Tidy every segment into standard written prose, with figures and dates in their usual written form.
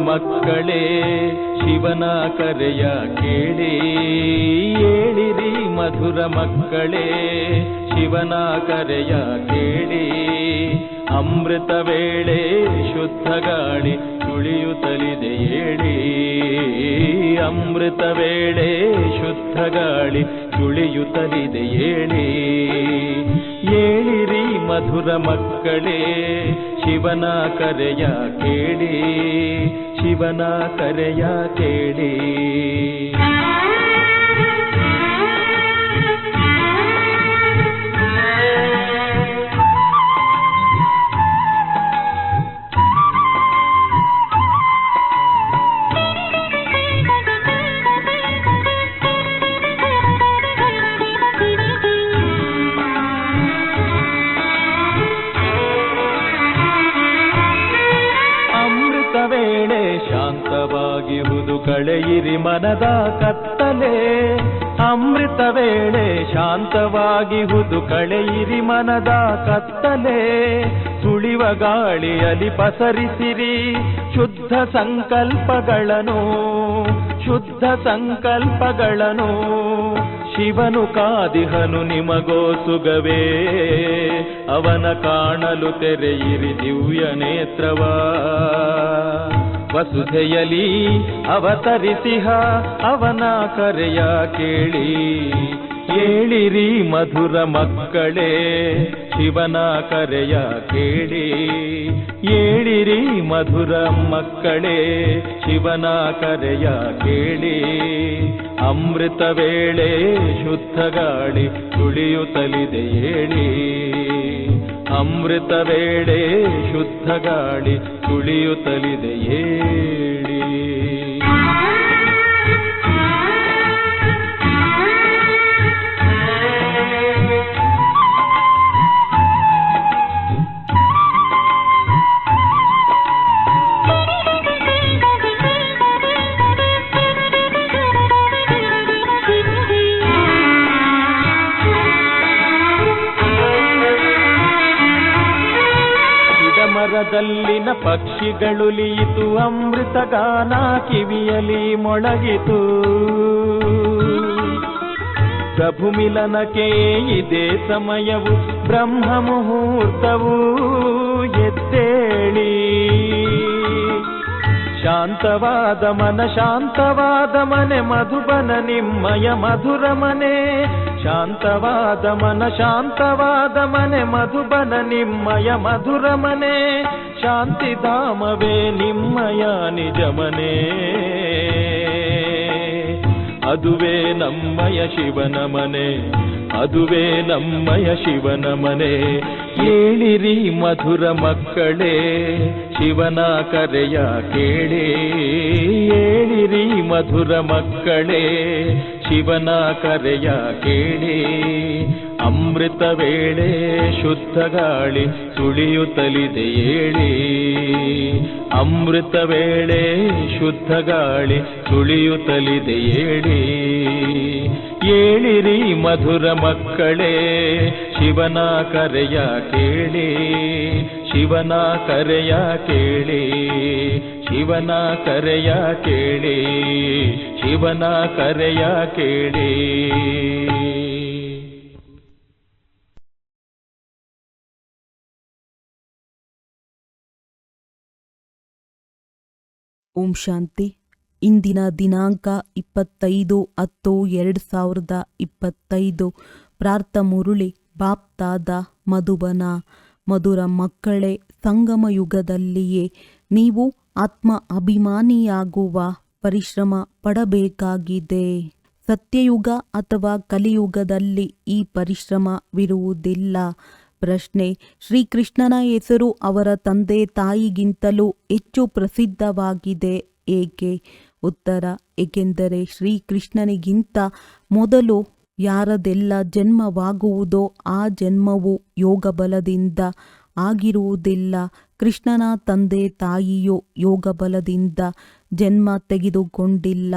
ಮಕ್ಕಳೇ ಶಿವನ ಕರೆಯ ಕೇಳಿ, ಏಳಿರಿ ಮಧುರ ಮಕ್ಕಳೇ ಶಿವನ ಕರೆಯ ಕೇಳಿ. ಅಮೃತ ವೇಳೆ ಶುದ್ಧ ಗಾಳಿ ತುಳಿಯುತ್ತಲಿದೆ ಏಳಿ, ಅಮೃತ ವೇಳೆ ಶುದ್ಧ ಗಾಳಿ ತುಳಿಯುತ್ತಲಿದೆ ಏಳಿ. ಏಳಿರಿ ಮಧುರ ಮಕ್ಕಳೇ ಶಿವನ ಕರೆಯ ಕೇಳಿ, ಶಿವನ ಕರೆಯ ಕೇಳಿ. ಶಾಂತವಾಗಿಹುದು ಕಳೆಯಿರಿ ಮನದ ಕತ್ತಲೆ, ಅಮೃತ ವೇಳೆ ಶಾಂತವಾಗಿಹುದು ಕಳೆಯಿರಿ ಮನದ ಕತ್ತಲೆ. ಸುಳಿವ ಗಾಳಿಯಲ್ಲಿ ಪಸರಿಸಿರಿ ಶುದ್ಧ ಸಂಕಲ್ಪಗಳನ್ನು, ಶುದ್ಧ ಸಂಕಲ್ಪಗಳನ್ನು. ಶಿವನು ಕಾದಿಹನು ನಿಮಗೋ ಸುಗವೇ, ಅವನ ಕಾಣಲು ತೆರೆಯಿರಿ ದಿವ್ಯ ನೇತ್ರವ. ವಸುಧೆಯಲಿ ಅವತರಿಸಿಹ ಅವನ ಕರೆಯ ಕೇಳಿ, ಏಳಿರಿ ಮಧುರ ಮಕ್ಕಳೇ ಶಿವನ ಕರೆಯ ಕೇಳಿ. ಏಳಿರಿ ಮಧುರ ಮಕ್ಕಳೇ ಶಿವನ ಕರೆಯ ಕೇಳಿ. ಅಮೃತ ವೇಳೆ ಶುದ್ಧ ಗಾಳಿ ತುಳಿಯುತ್ತಲಿದೆ ಏಳಿ, ಅಮೃತ ವೇಳೆ ಶುದ್ಧ ಗಾಳಿ ತುಳಿಯುತ್ತಲಿದೆ ಏಳಿ. ಮರದಲ್ಲಿನ ಪಕ್ಷಿಗಳುಲಿಯಿತು, ಅಮೃತ ಗಾನ ಕಿವಿಯಲಿ ಮೊಳಗಿತು. ಪ್ರಭು ಮಿಲನಕ್ಕೆ ಇದೇ ಸಮಯವು, ಬ್ರಹ್ಮ ಮುಹೂರ್ತವು ಎದ್ದೇಳಿ. ಶಾಂತವಾದ ಮನ ಶಾಂತವಾದ ಮನೆ ಮಧುಬನ ನಿಮ್ಮಯ ಮಧುರ ಮನೆ. ಶಾಂತವಾದ ಮನ ಶಾಂತವಾದ ಮನೆ ಮಧುಬನ ನಿಮ್ಮಯ ಮಧುರ ಮನೆ. ಶಾಂತಿಧಾಮವೇ ನಿಮ್ಮಯ ನಿಜ ಮನೆ, ಅದುವೇ ನಮ್ಮಯ ಶಿವನ ಮನೆ, ಅದುವೇ ನಮ್ಮಯ ಶಿವನ ಮನೆ. ಏಳಿರಿ ಮಧುರ ಮಕ್ಕಳೇ ಶಿವನ ಕರೆಯ ಕೇಳಿ, ಏಳಿರಿ ಮಧುರ ಮಕ್ಕಳೇ ಶಿವನ ಕರೆಯ ಕೇಳಿ. ಅಮೃತ ವೇಳೆ ಶುದ್ಧ ಗಾಳಿ ತುಳಿಯುತ್ತಲಿದೆ ಏಳಿ, ಅಮೃತ ವೇಳೆ ಶುದ್ಧ ಗಾಳಿ ತುಳಿಯುತ್ತಲಿದೆ ಏಳಿ. ಏಳಿರಿ ಮಧುರ ಮಕ್ಕಳೇ ಶಿವನ ಕರೆಯ ಕೇಳಿ, ಶಿವನ ಕರೆಯ ಕೇಳಿ, ಶಿವನ ಕರೆಯ ಕೇಳಿ, ಶಿವನ ಕರೆಯ ಕೇಳಿ. ಓಂ ಶಾಂತಿ. ಇಂದಿನ ದಿನಾಂಕ 25/10/2025. ಪ್ರಾರ್ಥ ಮುರುಳಿ ಬಾಪ್ತಾದ ಮಧುಬನ. ಮಧುರ ಮಕ್ಕಳೇ, ಸಂಗಮ ಯುಗದಲ್ಲಿಯೇ ನೀವು ಆತ್ಮ ಅಭಿಮಾನಿಯಾಗುವ ಪರಿಶ್ರಮ ಪಡಬೇಕಾಗಿದೆ. ಸತ್ಯಯುಗ ಅಥವಾ ಕಲಿಯುಗದಲ್ಲಿ ಈ ಪರಿಶ್ರಮವಿರುವುದಿಲ್ಲ. ಪ್ರಶ್ನೆ: ಶ್ರೀಕೃಷ್ಣನ ಹೆಸರು ಅವರ ತಂದೆ ತಾಯಿಗಿಂತಲೂ ಹೆಚ್ಚು ಪ್ರಸಿದ್ಧವಾಗಿದೆ ಏಕೆ? ಉತ್ತರ: ಏಕೆಂದರೆ ಶ್ರೀಕೃಷ್ಣನಿಗಿಂತ ಮೊದಲು ಯಾರದೆಲ್ಲ ಜನ್ಮವಾಗುವುದೋ ಆ ಜನ್ಮವು ಯೋಗಬಲದಿಂದ ಆಗಿರುವುದಿಲ್ಲ. ಕೃಷ್ಣನ ತಂದೆ ತಾಯಿಯು ಯೋಗಬಲದಿಂದ ಜನ್ಮ ತೆಗೆದುಕೊಂಡಿಲ್ಲ.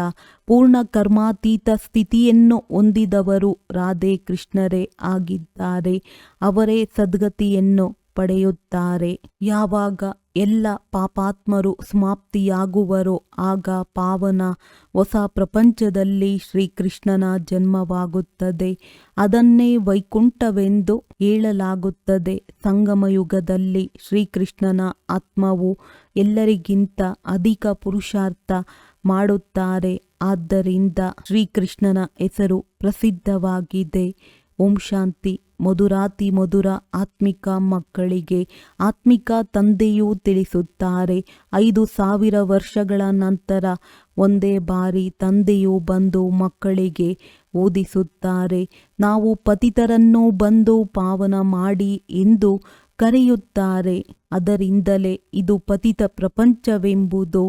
ಪೂರ್ಣ ಕರ್ಮಾತೀತ ಸ್ಥಿತಿಯನ್ನು ಹೊಂದಿದವರು ರಾಧೆ ಕೃಷ್ಣರೇ ಆಗಿದ್ದಾರೆ. ಅವರೇ ಸದ್ಗತಿಯನ್ನು ಪಡೆಯುತ್ತಾರೆ. ಯಾವಾಗ ಎಲ್ಲ ಪಾಪಾತ್ಮರು ಸಮಾಪ್ತಿಯಾಗುವರೋ ಆಗ ಪಾವನ ಹೊಸ ಪ್ರಪಂಚದಲ್ಲಿ ಶ್ರೀಕೃಷ್ಣನ ಜನ್ಮವಾಗುತ್ತದೆ. ಅದನ್ನೇ ವೈಕುಂಠವೆಂದು ಹೇಳಲಾಗುತ್ತದೆ. ಸಂಗಮಯುಗದಲ್ಲಿ ಶ್ರೀಕೃಷ್ಣನ ಆತ್ಮವು ಎಲ್ಲರಿಗಿಂತ ಅಧಿಕ ಪುರುಷಾರ್ಥ ಮಾಡುತ್ತಾರೆ. ಆದ್ದರಿಂದ ಶ್ರೀಕೃಷ್ಣನ ಹೆಸರು ಪ್ರಸಿದ್ಧವಾಗಿದೆ. ಓಂ ಶಾಂತಿ. ಮಧುರಾತಿ ಮಧುರ ಆತ್ಮಿಕ ಮಕ್ಕಳಿಗೆ ಆತ್ಮಿಕ ತಂದೆಯೂ ತಿಳಿಸುತ್ತಾರೆ, 5000 ವರ್ಷಗಳ ನಂತರ ಒಂದೇ ಬಾರಿ ತಂದೆಯು ಬಂದು ಮಕ್ಕಳಿಗೆ ಓದಿಸುತ್ತಾರೆ. ನಾವು ಪತಿತರನ್ನು ಬಂದು ಪಾವನ ಮಾಡಿ ಎಂದು ಕರೆಯುತ್ತಾರೆ. ಅದರಿಂದಲೇ ಇದು ಪತಿತ ಪ್ರಪಂಚವೆಂಬುದು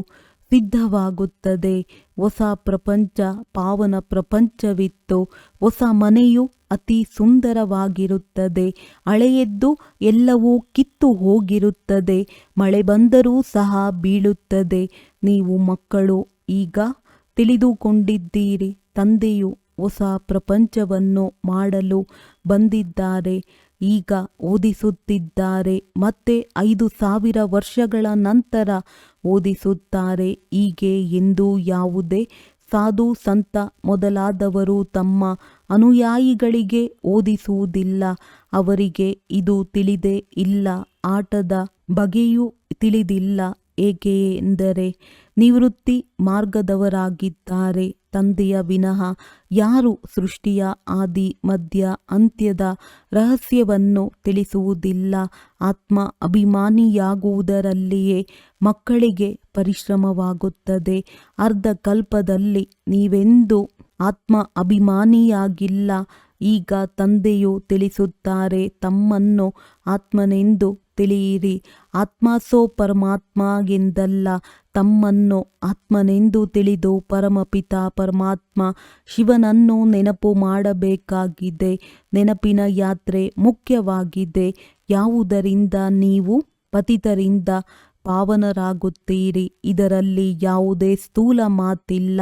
ಸಿದ್ಧವಾಗುತ್ತದೆ. ಹೊಸ ಪ್ರಪಂಚ ಪಾವನ ಪ್ರಪಂಚವಿತ್ತು. ಹೊಸ ಮನೆಯು ಅತಿ ಸುಂದರವಾಗಿರುತ್ತದೆ. ಹಳೆಯದ್ದು ಎಲ್ಲವೂ ಕಿತ್ತು ಹೋಗಿರುತ್ತದೆ. ಮಳೆ ಬಂದರೂ ಸಹ ಬೀಳುತ್ತದೆ. ನೀವು ಮಕ್ಕಳು ಈಗ ತಿಳಿದುಕೊಂಡಿದ್ದೀರಿ, ತಂದೆಯು ಹೊಸ ಪ್ರಪಂಚವನ್ನು ಮಾಡಲು ಬಂದಿದ್ದಾರೆ. ಈಗ ಓದಿಸುತ್ತಿದ್ದಾರೆ, ಮತ್ತೆ 5000 ವರ್ಷಗಳ ನಂತರ ಓದಿಸುತ್ತಾರೆ. ಹೀಗೆ ಎಂದು ಯಾವುದೇ ಸಾಧು ಸಂತ ಮೊದಲಾದವರು ತಮ್ಮ ಅನುಯಾಯಿಗಳಿಗೆ ಓದಿಸುವುದಿಲ್ಲ. ಅವರಿಗೆ ಇದು ತಿಳಿದೇ ಇಲ್ಲ. ಆಟದ ಬಗ್ಗೆಯೂ ತಿಳಿದಿಲ್ಲ. ಏಕೆ ಎಂದರೆ ನಿವೃತ್ತಿ ಮಾರ್ಗದವರಾಗಿದ್ದಾರೆ. ತಂದೆಯ ವಿನಃ ಯಾರು ಸೃಷ್ಟಿಯ ಆದಿ ಮಧ್ಯ ಅಂತ್ಯದ ರಹಸ್ಯವನ್ನು ತಿಳಿಸುವುದಿಲ್ಲ. ಆತ್ಮ ಅಭಿಮಾನಿಯಾಗುವುದರಲ್ಲಿಯೇ ಮಕ್ಕಳಿಗೆ ಪರಿಶ್ರಮವಾಗುತ್ತದೆ. ಅರ್ಧ ಕಲ್ಪದಲ್ಲಿ ನೀವೆಂದೂ ಆತ್ಮ ಅಭಿಮಾನಿಯಾಗಿಲ್ಲ. ಈಗ ತಂದೆಯು ತಿಳಿಸುತ್ತಾರೆ, ತಮ್ಮನ್ನು ಆತ್ಮನೆಂದು ತಿಳಿಯಿರಿ. ಆತ್ಮಸೋ ಪರಮಾತ್ಮ ಎಂದಲ್ಲ, ತಮ್ಮನ್ನು ಆತ್ಮನೆಂದು ತಿಳಿದು ಪರಮಪಿತ ಪರಮಾತ್ಮ ಶಿವನನ್ನು ನೆನಪು ಮಾಡಬೇಕಾಗಿದೆ. ನೆನಪಿನ ಯಾತ್ರೆ ಮುಖ್ಯವಾಗಿದೆ. ಯಾವುದರಿಂದ ನೀವು ಪತಿತರಿಂದ ಪಾವನರಾಗುತ್ತೀರಿ. ಇದರಲ್ಲಿ ಯಾವುದೇ ಸ್ಥೂಲ ಮಾತಿಲ್ಲ.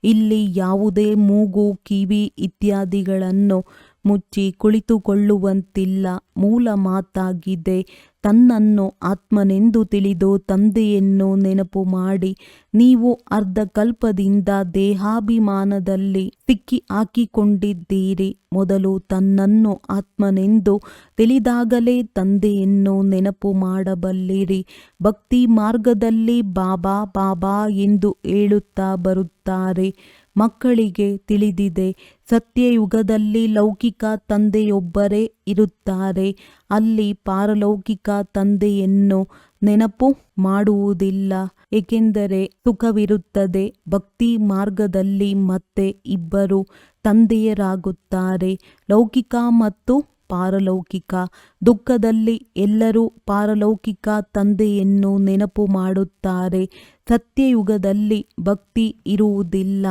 ಇಲ್ಲಿ ಯಾವುದೇ ಮೂಗು, ಕಿವಿ ಇತ್ಯಾದಿಗಳನ್ನು ಮುಚ್ಚಿ ಕುಳಿತುಕೊಳ್ಳುವಂತಿಲ್ಲ. ಮೂಲ ಮಾತಾಗಿದೆ. ತನ್ನನ್ನು ಆತ್ಮನೆಂದು ತಿಳಿದು ತಂದೆಯನ್ನು ನೆನಪು ಮಾಡಿ. ನೀವು ಅರ್ಧ ಕಲ್ಪದಿಂದ ದೇಹಾಭಿಮಾನದಲ್ಲಿ ಸಿಕ್ಕಿ ಹಾಕಿಕೊಂಡಿದ್ದೀರಿ. ಮೊದಲು ತನ್ನನ್ನು ಆತ್ಮನೆಂದು ತಿಳಿದಾಗಲೇ ತಂದೆಯನ್ನು ನೆನಪು ಮಾಡಬಲ್ಲಿರಿ. ಭಕ್ತಿ ಮಾರ್ಗದಲ್ಲಿ ಬಾಬಾ ಬಾಬಾ ಎಂದು ಹೇಳುತ್ತಾ ಬರುತ್ತಾರೆ. ಮಕ್ಕಳಿಗೆ ತಿಳಿದಿದೆ, ಸತ್ಯಯುಗದಲ್ಲಿ ಲೌಕಿಕ ತಂದೆಯೊಬ್ಬರೇ ಇರುತ್ತಾರೆ. ಅಲ್ಲಿ ಪಾರಲೌಕಿಕ ತಂದೆಯನ್ನು ನೆನಪು ಮಾಡುವುದಿಲ್ಲ. ಏಕೆಂದರೆ ಸುಖವಿರುತ್ತದೆ. ಭಕ್ತಿ ಮಾರ್ಗದಲ್ಲಿ ಮತ್ತೆ ಇಬ್ಬರು ತಂದೆಯರಾಗುತ್ತಾರೆ, ಲೌಕಿಕ ಮತ್ತು ಪಾರಲೌಕಿಕ. ದುಃಖದಲ್ಲಿ ಎಲ್ಲರೂ ಪಾರಲೌಕಿಕ ತಂದೆಯನ್ನು ನೆನಪು ಮಾಡುತ್ತಾರೆ. ಸತ್ಯಯುಗದಲ್ಲಿ ಭಕ್ತಿ ಇರುವುದಿಲ್ಲ.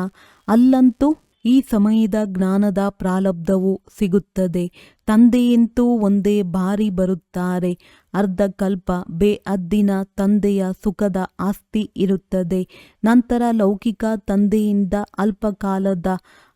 ಅಲ್ಲಂತೂ ಈ ಸಮಯದ ಜ್ಞಾನದ ಪ್ರಾರಬ್ಧವು ಸಿಗುತ್ತದೆ. ತಂದೆಯಂತೂ ಒಂದೇ ಬಾರಿ ಬರುತ್ತಾರೆ. ಅರ್ಧ ಕಲ್ಪ ಬೇಹದ್ದಿನ ತಂದೆಯ ಸುಖದ ಆಸ್ತಿ ಇರುತ್ತದೆ. ನಂತರ ಲೌಕಿಕ ತಂದೆಯಿಂದ ಅಲ್ಪಕಾಲದ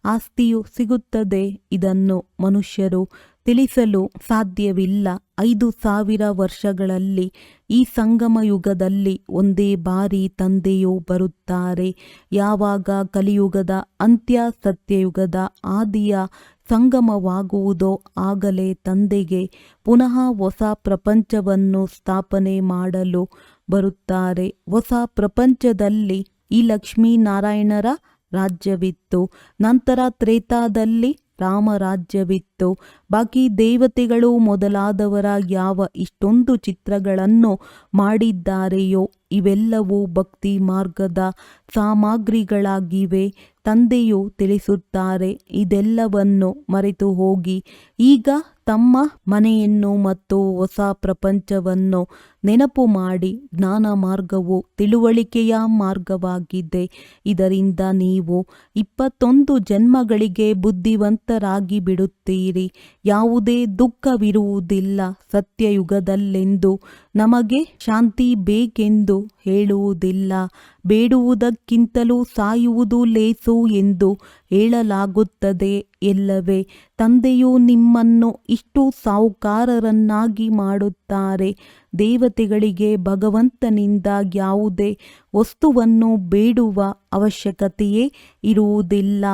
ಆಸ್ತಿಯು ಸಿಗುತ್ತದೆ. ಇದನ್ನು ಮನುಷ್ಯರು ತಿಳಿಸಲು ಸಾಧ್ಯವಿಲ್ಲ. 5000 ವರ್ಷಗಳಲ್ಲಿ ಈ ಸಂಗಮ ಯುಗದಲ್ಲಿ ಒಂದೇ ಬಾರಿ ತಂದೆಯು ಬರುತ್ತಾರೆ. ಯಾವಾಗ ಕಲಿಯುಗದ ಅಂತ್ಯ ಸತ್ಯಯುಗದ ಆದಿಯ ಸಂಗಮವಾಗುವುದೋ ಆಗಲೇ ತಂದೆಗೆ ಪುನಃ ಹೊಸ ಪ್ರಪಂಚವನ್ನು ಸ್ಥಾಪನೆ ಮಾಡಲು ಬರುತ್ತಾರೆ. ಹೊಸ ಪ್ರಪಂಚದಲ್ಲಿ ಈ ಲಕ್ಷ್ಮೀನಾರಾಯಣರ ರಾಜ್ಯವಿತ್ತು. ನಂತರ ತ್ರೇತಾದಲ್ಲಿ ರಾಮರಾಜ್ಯವಿತ್ತು. ಬಾಕಿ ದೇವತೆಗಳು ಮೊದಲಾದವರ ಯಾವ ಇಷ್ಟೊಂದು ಚಿತ್ರಗಳನ್ನು ಮಾಡಿದ್ದಾರೆಯೋ ಇವೆಲ್ಲವೂ ಭಕ್ತಿ ಮಾರ್ಗದ ಸಾಮಗ್ರಿಗಳಾಗಿವೆ. ತಂದೆಯು ತಿಳಿಸುತ್ತಾರೆ, ಇದೆಲ್ಲವನ್ನು ಮರೆತು ಹೋಗಿ ಈಗ ತಮ್ಮ ಮನೆಯನ್ನು ಮತ್ತು ಹೊಸ ಪ್ರಪಂಚವನ್ನು ನೆನಪು ಮಾಡಿ. ಜ್ಞಾನ ಮಾರ್ಗವು ತಿಳುವಳಿಕೆಯ ಮಾರ್ಗವಾಗಿದೆ. ಇದರಿಂದ ನೀವು 21 ಜನ್ಮಗಳಿಗೆ ಬುದ್ಧಿವಂತರಾಗಿ ಬಿಡುತ್ತೀರಿ. ಯಾವುದೇ ದುಃಖವಿರುವುದಿಲ್ಲ. ಸತ್ಯಯುಗದಲ್ಲೆಂದು ನಮಗೆ ಶಾಂತಿ ಬೇಕೆಂದು ಹೇಳುವುದಿಲ್ಲ. ಬೇಡುವುದಕ್ಕಿಂತಲೂ ಸಾಯುವುದು ಲೇಸು ಎಂದು ಹೇಳಲಾಗುತ್ತದೆ ಎಲ್ಲವೇ. ತಂದೆಯು ನಿಮ್ಮನ್ನು ಇಷ್ಟು ಸಾಹುಕಾರರನ್ನಾಗಿ ಮಾಡುತ್ತಾರೆ. ದೇವತೆಗಳಿಗೆ ಭಗವಂತನಿಂದ ಯಾವುದೇ ವಸ್ತುವನ್ನು ಬೇಡುವ ಅವಶ್ಯಕತೆಯೇ ಇರುವುದಿಲ್ಲ.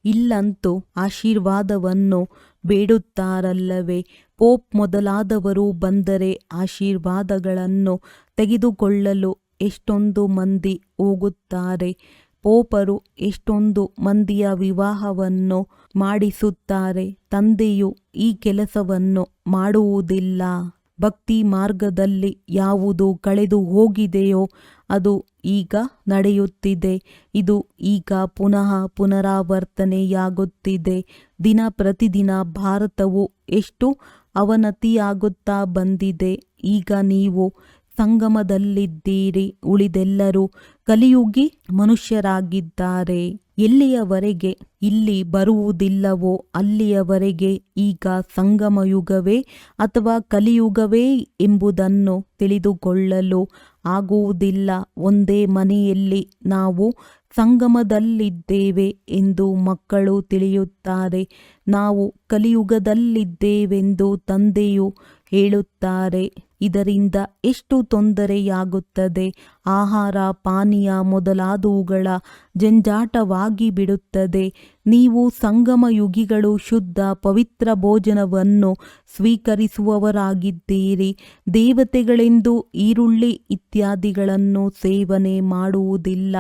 ಇಲ್ಲಂತೂ ಆಶೀರ್ವಾದವನ್ನು ಬೇಡುತ್ತಾರಲ್ಲವೇ. ಪೋಪ್ ಮೊದಲಾದವರು ಬಂದರೆ ಆಶೀರ್ವಾದಗಳನ್ನು ತೆಗೆದುಕೊಳ್ಳಲು ಎಷ್ಟೊಂದು ಮಂದಿ ಹೋಗುತ್ತಾರೆ. ಪೋಪರು ಎಷ್ಟೊಂದು ಮಂದಿಯ ವಿವಾಹವನ್ನು ಮಾಡಿಸುತ್ತಾರೆ. ತಂದೆಯು ಈ ಕೆಲಸವನ್ನು ಮಾಡುವುದಿಲ್ಲ. ಭಕ್ತಿ ಮಾರ್ಗದಲ್ಲಿ ಯಾವುದು ಕಳೆದು ಹೋಗಿದೆಯೋ ಅದು ಈಗ ನಡೆಯುತ್ತಿದೆ. ಇದು ಈಗ ಪುನಃ ಪುನರಾವರ್ತನೆಯಾಗುತ್ತಿದೆ. ದಿನ ಪ್ರತಿದಿನ ಭಾರತವು ಎಷ್ಟು ಅವನತಿಯಾಗುತ್ತಾ ಬಂದಿದೆ. ಈಗ ನೀವು ಸಂಗಮದಲ್ಲಿದ್ದೀರಿ. ಉಳಿದೆಲ್ಲರೂ ಕಲಿಯುಗಿ ಮನುಷ್ಯರಾಗಿದ್ದಾರೆ. ಎಲ್ಲಿಯವರೆಗೆ ಇಲ್ಲಿ ಬರುವುದಿಲ್ಲವೋ ಅಲ್ಲಿಯವರೆಗೆ ಈಗ ಸಂಗಮಯುಗವೇ ಅಥವಾ ಕಲಿಯುಗವೇ ಎಂಬುದನ್ನು ತಿಳಿದುಕೊಳ್ಳಲು ಆಗುವುದಿಲ್ಲ. ಒಂದೇ ಮನೆಯಲ್ಲಿ ನಾವು ಸಂಗಮದಲ್ಲಿದ್ದೇವೆ ಎಂದು ಮಕ್ಕಳು ತಿಳಿಯುತ್ತಾರೆ. ನಾವು ಕಲಿಯುಗದಲ್ಲಿದ್ದೇವೆಂದು ತಂದೆಯು ಹೇಳುತ್ತಾರೆ. ಇದರಿಂದ ಎಷ್ಟು ತೊಂದರೆಯಾಗುತ್ತದೆ. ಆಹಾರ ಪಾನೀಯ ಮೊದಲಾದವುಗಳ ಜಂಜಾಟವಾಗಿ ಬಿಡುತ್ತದೆ. ನೀವು ಸಂಗಮಯುಗಿಗಳು ಶುದ್ಧ ಪವಿತ್ರ ಭೋಜನವನ್ನು ಸ್ವೀಕರಿಸುವವರಾಗಿದ್ದೀರಿ. ದೇವತೆಗಳೆಂದು ಈರುಳ್ಳಿ ಇತ್ಯಾದಿಗಳನ್ನು ಸೇವನೆ ಮಾಡುವುದಿಲ್ಲ.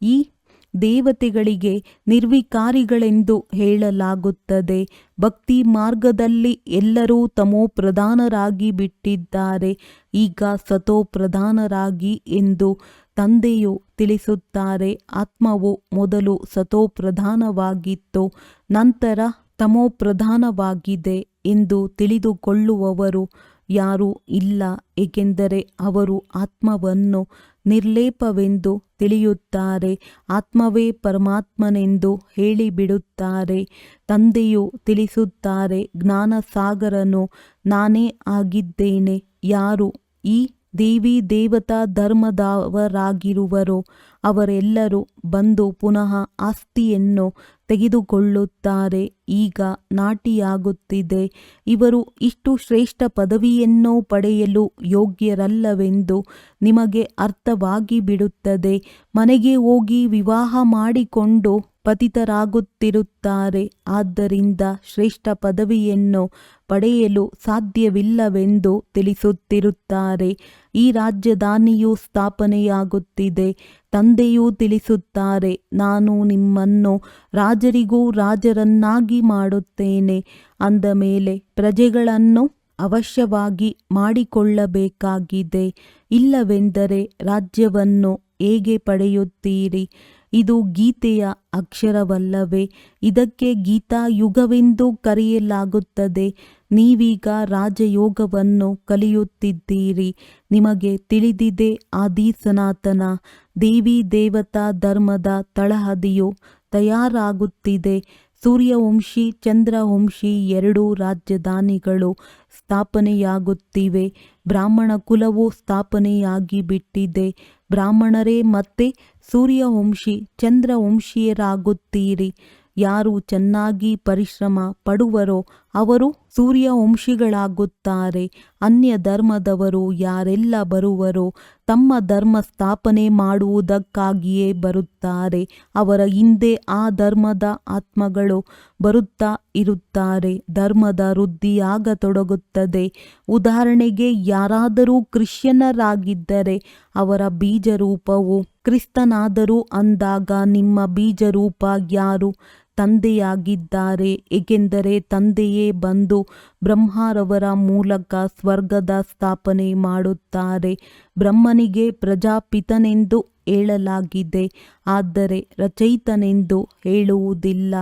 ಈ ದೇವತೆಗಳಿಗೆ ನಿರ್ವಿಕಾರಿಗಳೆಂದು ಹೇಳಲಾಗುತ್ತದೆ. ಭಕ್ತಿ ಮಾರ್ಗದಲ್ಲಿ ಎಲ್ಲರೂ ತಮೋಪ್ರಧಾನರಾಗಿ ಬಿಟ್ಟಿದ್ದಾರೆ. ಈಗ ಸತೋಪ್ರಧಾನರಾಗಿ ಎಂದು ತಂದೆಯು ತಿಳಿಸುತ್ತಾರೆ. ಆತ್ಮವು ಮೊದಲು ಸತೋಪ್ರಧಾನವಾಗಿತ್ತು, ನಂತರ ತಮೋಪ್ರಧಾನವಾಗಿದೆ ಎಂದು ತಿಳಿದುಕೊಳ್ಳುವವರು ಯಾರೂ ಇಲ್ಲ. ಏಕೆಂದರೆ ಅವರು ಆತ್ಮವನ್ನು ನಿರ್ಲೇಪವೆಂದು ತಿಳಿಯುತ್ತಾರೆ. ಆತ್ಮವೇ ಪರಮಾತ್ಮನೆಂದು ಹೇಳಿಬಿಡುತ್ತಾರೆ. ತಂದೆಯು ತಿಳಿಸುತ್ತಾರೆ, ಜ್ಞಾನಸಾಗರನು ನಾನೇ ಆಗಿದ್ದೇನೆ. ಯಾರು ಈ ದೇವಿ ದೇವತಾ ಧರ್ಮದವರಾಗಿರುವರೋ ಅವರೆಲ್ಲರೂ ಬಂದು ಪುನಃ ಆಸ್ತಿಯನ್ನು ತೆಗೆದುಕೊಳ್ಳುತ್ತಾರೆ. ಈಗ ನಾಟಿಯಾಗುತ್ತಿದೆ. ಇವರು ಇಷ್ಟು ಶ್ರೇಷ್ಠ ಪದವಿಯನ್ನು ಪಡೆಯಲು ಯೋಗ್ಯರಲ್ಲವೆಂದು ನಿಮಗೆ ಅರ್ಥವಾಗಿ ಬಿಡುತ್ತದೆ. ಮನೆಗೆ ಹೋಗಿ ವಿವಾಹ ಮಾಡಿಕೊಂಡು ಪತಿತರಾಗುತ್ತಿರುತ್ತಾರೆ. ಆದ್ದರಿಂದ ಶ್ರೇಷ್ಠ ಪದವಿಯನ್ನು ಪಡೆಯಲು ಸಾಧ್ಯವಿಲ್ಲವೆಂದು ತಿಳಿಸುತ್ತಿರುತ್ತಾರೆ. ಈ ರಾಜಧಾನಿಯು ಸ್ಥಾಪನೆಯಾಗುತ್ತಿದೆ. ತಂದೆಯೂ ತಿಳಿಸುತ್ತಾರೆ, ನಾನು ನಿಮ್ಮನ್ನು ರಾಜರಿಗೂ ರಾಜರನ್ನಾಗಿ ಮಾಡುತ್ತೇನೆ. ಅಂದ ಮೇಲೆ ಪ್ರಜೆಗಳನ್ನು ಅವಶ್ಯವಾಗಿ ಮಾಡಿಕೊಳ್ಳಬೇಕಾಗಿದೆ. ಇಲ್ಲವೆಂದರೆ ರಾಜ್ಯವನ್ನು ಹೇಗೆ ಪಡೆಯುತ್ತೀರಿ? ಇದು ಗೀತೆಯ ಅಕ್ಷರವಲ್ಲವೇ? ಇದಕ್ಕೆ ಗೀತಾಯುಗವೆಂದು ಕರೆಯಲಾಗುತ್ತದೆ. ನೀವೀಗ ರಾಜಯೋಗವನ್ನು ಕಲಿಯುತ್ತಿದ್ದೀರಿ. ನಿಮಗೆ ತಿಳಿದಿದೆ, ಆದಿ ಸನಾತನ ದೇವಿ ದೇವತಾ ಧರ್ಮದ ತಳಹದಿಯು ತಯಾರಾಗುತ್ತಿದೆ. ಸೂರ್ಯವಂಶಿ ಚಂದ್ರವಂಶಿ ಎರಡೂ ರಾಜಧಾನಿಗಳು ಸ್ಥಾಪನೆಯಾಗುತ್ತಿವೆ. ಬ್ರಾಹ್ಮಣ ಕುಲವು ಸ್ಥಾಪನೆಯಾಗಿ ಬಿಟ್ಟಿದೆ. ಬ್ರಾಹ್ಮಣರೇ ಮತ್ತೆ ಸೂರ್ಯವಂಶಿ ಚಂದ್ರವಂಶೀಯರಾಗುತ್ತೀರಿ. ಯಾರು ಚೆನ್ನಾಗಿ ಪರಿಶ್ರಮ ಪಡುವರೋ ಅವರು ಸೂರ್ಯವಂಶಿಗಳಾಗುತ್ತಾರೆ. ಅನ್ಯ ಧರ್ಮದವರು ಯಾರೆಲ್ಲ ಬರುವರೋ ತಮ್ಮ ಧರ್ಮ ಸ್ಥಾಪನೆ ಮಾಡುವುದಕ್ಕಾಗಿಯೇ ಬರುತ್ತಾರೆ. ಅವರ ಹಿಂದೆ ಆ ಧರ್ಮದ ಆತ್ಮಗಳು ಬರುತ್ತಾ ಇರುತ್ತಾರೆ. ಧರ್ಮದ ವೃದ್ಧಿಯಾಗತೊಡಗುತ್ತದೆ. ಉದಾಹರಣೆಗೆ, ಯಾರಾದರೂ ಕ್ರಿಶ್ಚಿಯನ್ನರಾಗಿದ್ದರೆ ಅವರ ಬೀಜರೂಪವು ಕ್ರಿಸ್ತನಾದರು ಅಂದಾಗ ನಿಮ್ಮ ಬೀಜರೂಪ ಯಾರು? ತಂದೆಯಾಗಿದ್ದಾರೆ. ಏಕೆಂದರೆ ತಂದೆಯೇ ಬಂದು ಬ್ರಹ್ಮರವರ ಮೂಲಕ ಸ್ವರ್ಗದ ಸ್ಥಾಪನೆ ಮಾಡುತ್ತಾರೆ. ಬ್ರಹ್ಮನಿಗೆ ಪ್ರಜಾಪಿತನೆಂದು ಹೇಳಲಾಗಿದೆ, ಆದರೆ ರಚಯಿತನೆಂದು ಹೇಳುವುದಿಲ್ಲ.